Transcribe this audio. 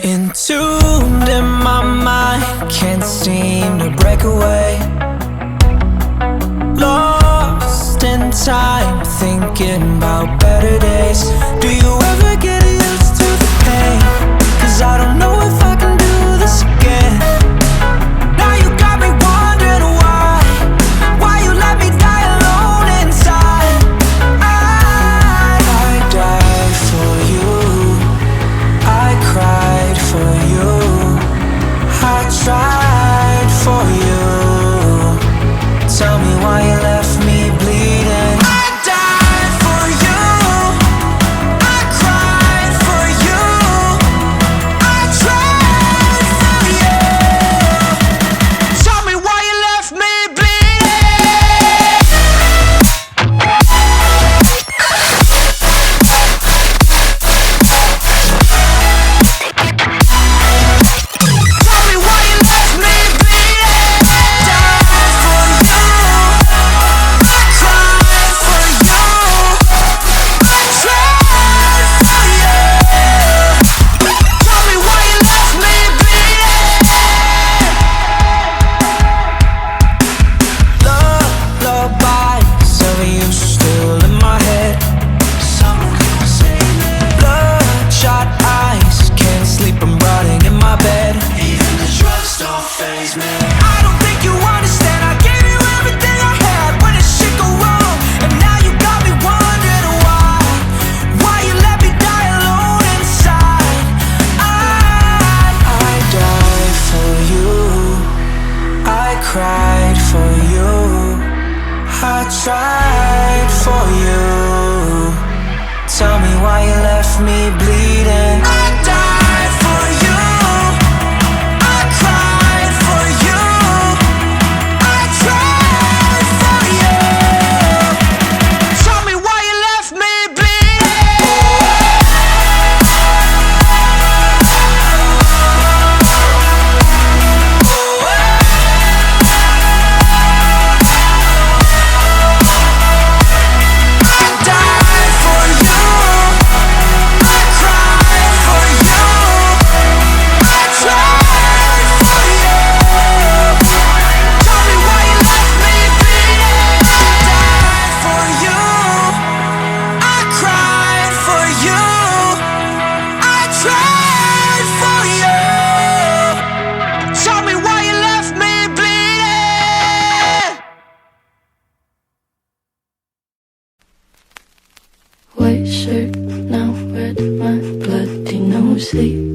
Entombed in my mind, can't seem to break away. Lost in time, thinking about better days. Do you ever get used to the pain? 'Cause I don't know if I can do this again. Now you got me wondering why you let me die alone inside. I died for you, I cried for you, I tried for you. Tell me why you left me bleeding. I died for you, I cried for you, I tried for you. Tell me why you left me bleeding. Tell me why you left me bleeding. Died for you, I cried for you, I tried for you. Tell me why you left me bleeding. Lullabies of you still in my head. Bloodshot eyes, can't sleep, I'm rotting in my bed. Even the drugs don't faze me. I don't think you understand, I gave you everything I had. When did shit go wrong? And now you got me wondering why you let me die alone inside. I died for you, I cried for you, I tried for you. Tell me why you left me bleeding. I died for you, I cried for you, I tried for you. Tell me why you left me bleeding. I died for you, I cried for you, I tried for you. Tell me why you left me bleeding. I died for you, I cried for you, I tried for you. Tell me why you left me bleeding. White shirt, now red, my bloody nose sleep.